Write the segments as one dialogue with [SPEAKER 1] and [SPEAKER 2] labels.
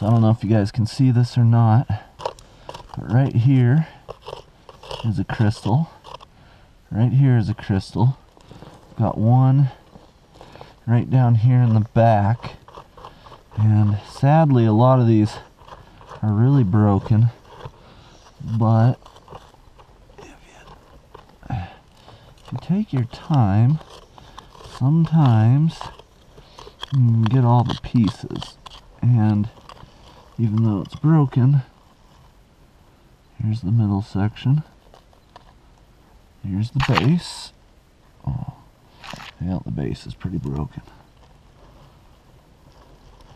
[SPEAKER 1] So I don't know if you guys can see this or not, but right here is a crystal. Right here is a crystal. Got one right down here in the back, and sadly a lot of these are really broken, but if you take your time, sometimes you can get all the pieces. And even though it's broken, here's the middle section, here's the base. Oh, yeah, the base is pretty broken.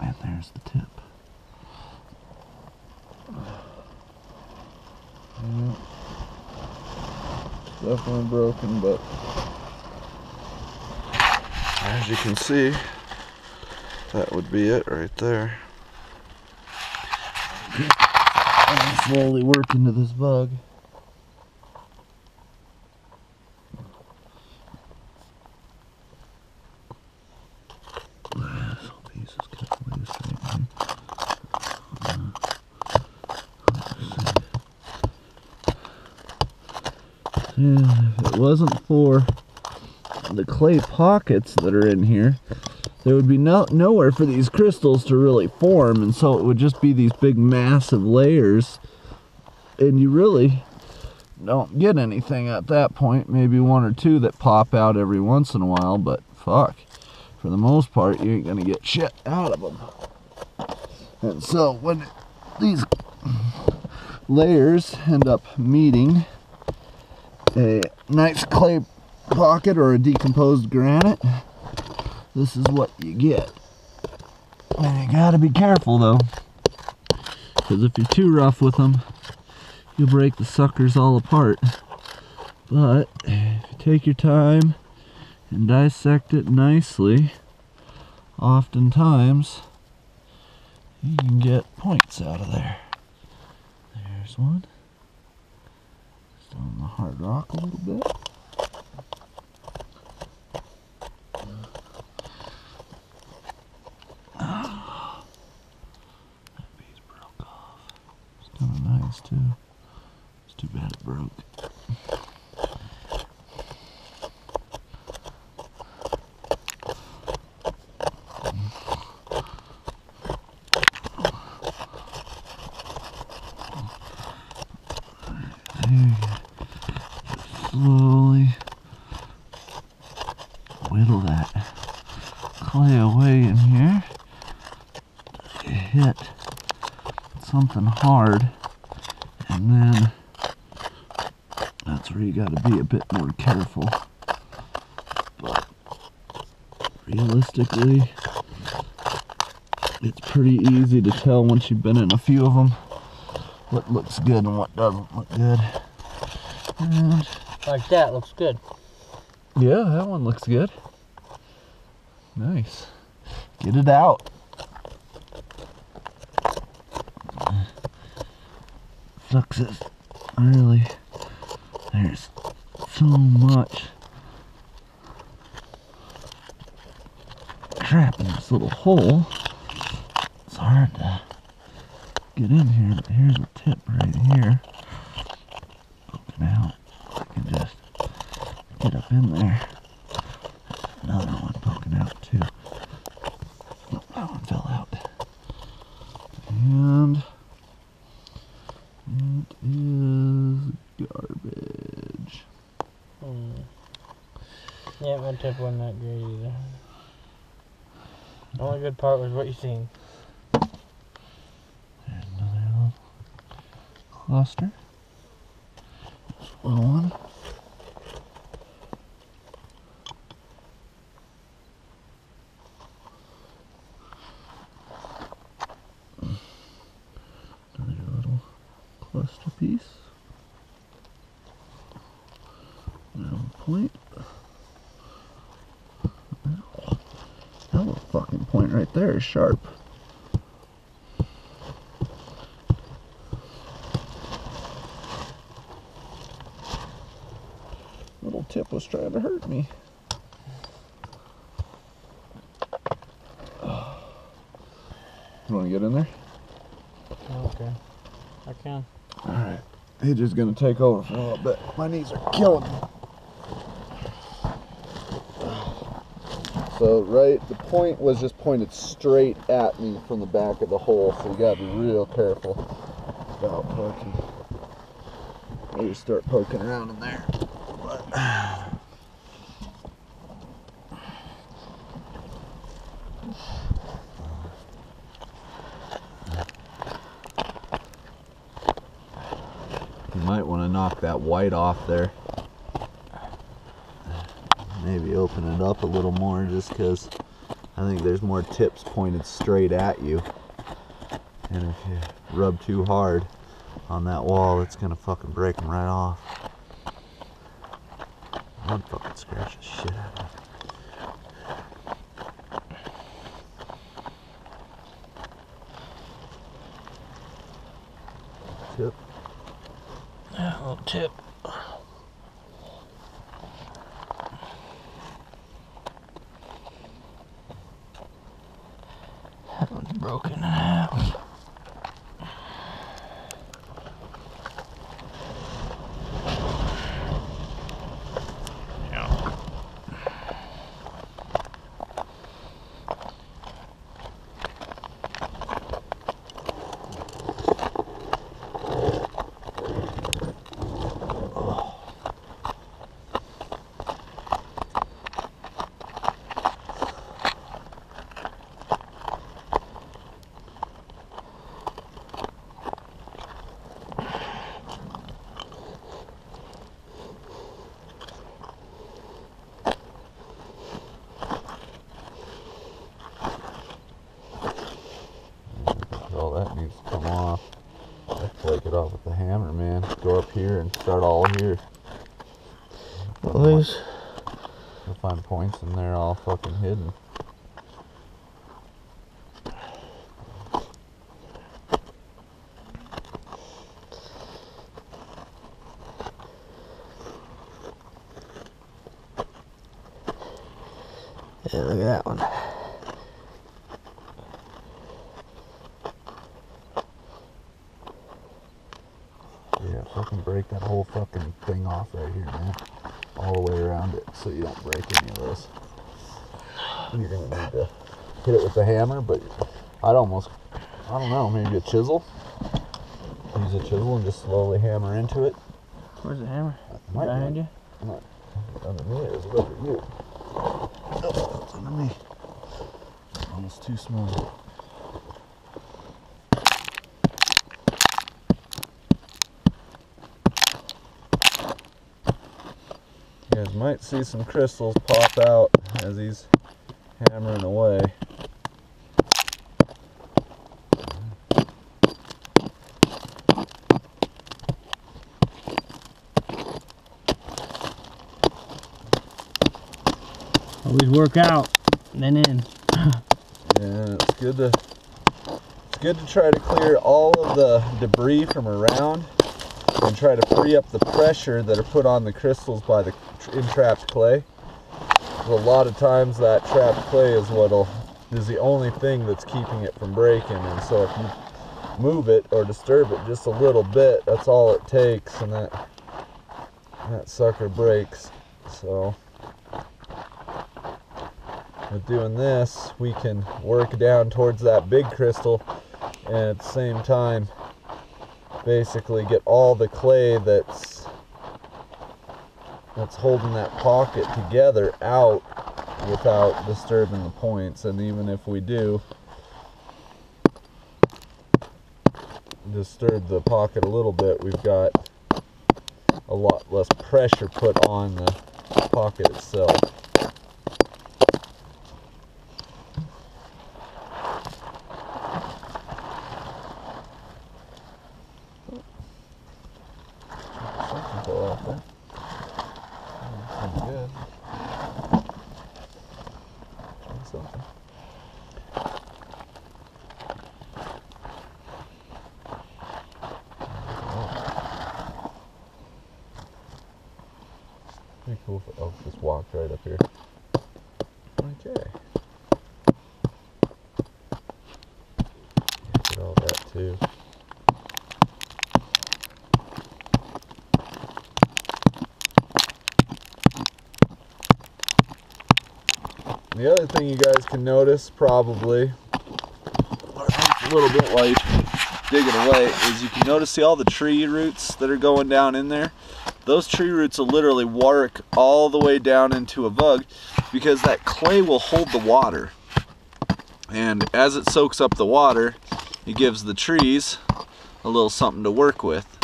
[SPEAKER 1] And there's the tip. Yeah, definitely broken, but as you can see, that would be it right there. I'm slowly working to this bug. This whole piece is cut loose right here. Yeah, if it wasn't for the clay pockets that are in here, there would be nowhere for these crystals to really form, and so it would just be these big massive layers, and you really don't get anything at that point. Maybe one or two that pop out every once in a while, but fuck, for the most part you ain't gonna get shit out of them. And so when these layers end up meeting a nice clay pocket or a decomposed granite, this is what you get. And you gotta be careful though, because if you're too rough with them, you'll break the suckers all apart. But if you take your time and dissect it nicely, oftentimes you can get points out of there. There's one. Still on the hard rock a little bit. Too. It's too bad it broke. Slowly whittle that clay away in here. Hit something hard. And then that's where you got to be a bit more careful. But realistically, it's pretty easy to tell once you've been in a few of them what looks good and what doesn't look good. And
[SPEAKER 2] like that looks good.
[SPEAKER 1] Yeah, that one looks good. Nice. Get it out. Sucks it, really. There's so much crap in this little hole. It's hard to get in here, but here's a tip right here. Poking out. I can just get up in there. Another one poking out too. Oh, that one fell out. And it is garbage.
[SPEAKER 2] Yeah, my tip wasn't that great either. The only good part was what you seen.
[SPEAKER 1] There's another little cluster. This little one. Another little cluster piece. Now point. That little fucking point right there is sharp. Little tip was trying to hurt me. You want to get in there?
[SPEAKER 2] Okay. I can.
[SPEAKER 1] Alright. He's just gonna take over for a little bit. My knees are killing me. So the point was just pointed straight at me from the back of the hole, so you gotta be real careful about poking. Maybe start poking around in there. You might want to knock that white off there. Maybe open it up a little more, just because I think there's more tips pointed straight at you. And if you rub too hard on that wall, it's gonna fucking break them right off. I'd fucking scratch the shit out of it. Tip.
[SPEAKER 2] Yeah, a little tip. That one's broken in half.
[SPEAKER 1] All that needs to come off. I flake it off with the hammer, man. Go up here and start all here.
[SPEAKER 2] Always.
[SPEAKER 1] You'll find points in there all fucking hidden.
[SPEAKER 2] Yeah, look at that one.
[SPEAKER 1] Yeah, fucking break that whole fucking thing off right here, man. All the way around it, so you don't break any of this. You're gonna need to hit it with the hammer, but I don't know, maybe a chisel. Use a chisel and just slowly hammer into it.
[SPEAKER 2] Where's the hammer?
[SPEAKER 1] Might
[SPEAKER 2] Behind you?
[SPEAKER 1] Not under me, or is it over you? Oh, it's under me. Almost too small. You guys might see some crystals pop out as he's hammering away.
[SPEAKER 2] Always work out, then in.
[SPEAKER 1] Yeah, it's good to try to clear all of the debris from around and try to free up the pressure that are put on the crystals by the entrapped clay. A lot of times that trapped clay is the only thing that's keeping it from breaking, and so if you move it or disturb it just a little bit, that's all it takes, and that sucker breaks. So with doing this, we can work down towards that big crystal and at the same time basically get all the clay that's holding that pocket together out without disturbing the points. And even if we do disturb the pocket a little bit, we've got a lot less pressure put on the pocket itself. Something fell off there. Pretty good. Something. Pretty cool. Just walked right up here. Okay. Get all that too. The other thing you guys can notice probably, or it's a little bit like digging away, is you can notice, see all the tree roots that are going down in there? Those tree roots will literally work all the way down into a vug because that clay will hold the water. And as it soaks up the water, it gives the trees a little something to work with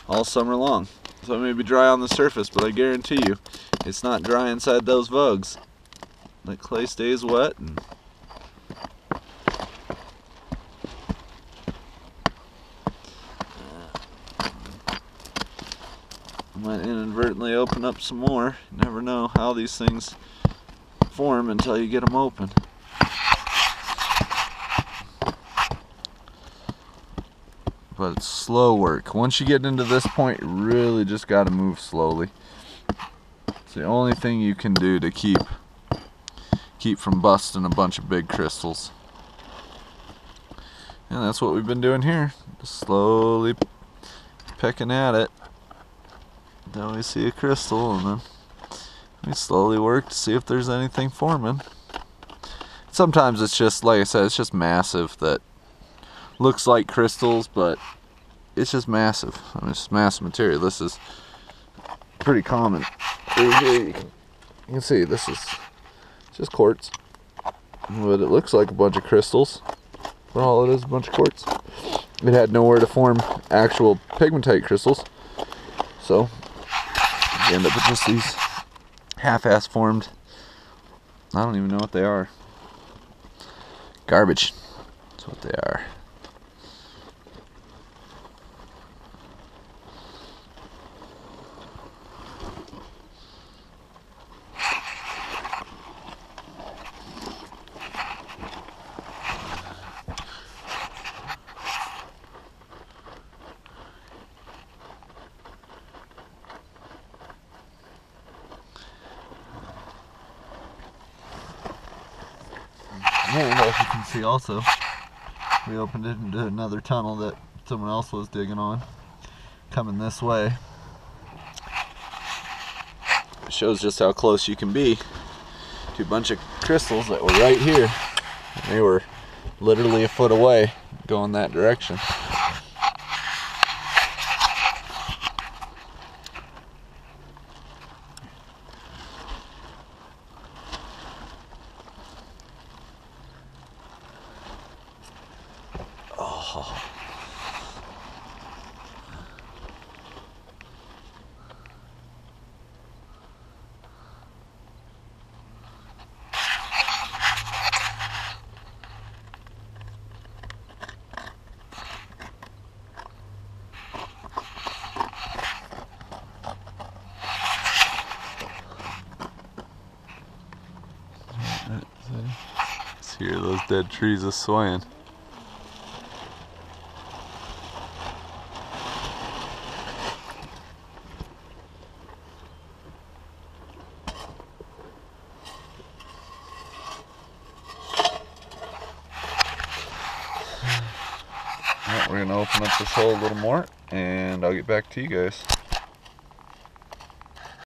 [SPEAKER 1] all summer long. So it may be dry on the surface, but I guarantee you, it's not dry inside those vugs. The clay stays wet. And I might inadvertently open up some more. You never know how these things form until you get them open. But it's slow work. Once you get into this point, you really just got to move slowly. It's the only thing you can do to keep from busting a bunch of big crystals. And that's what we've been doing here. Just slowly pecking at it until we see a crystal, and then we slowly work to see if there's anything forming. Sometimes it's just, like I said, it's just massive that looks like crystals, but it's just massive. I mean, it's just massive material. This is pretty common. You can see this is just quartz, but it looks like a bunch of crystals, but all it is a bunch of quartz. It had nowhere to form actual pigmatite crystals, so you end up with just these half-ass formed, I don't even know what they are. Garbage. That's what they are. And as you can see also, we opened it into another tunnel that someone else was digging on, coming this way. It shows just how close you can be to a bunch of crystals that were right here. They were literally a foot away going that direction. Oh. Let's hear those dead trees are swaying. We're going to open up this hole a little more, and I'll get back to you guys.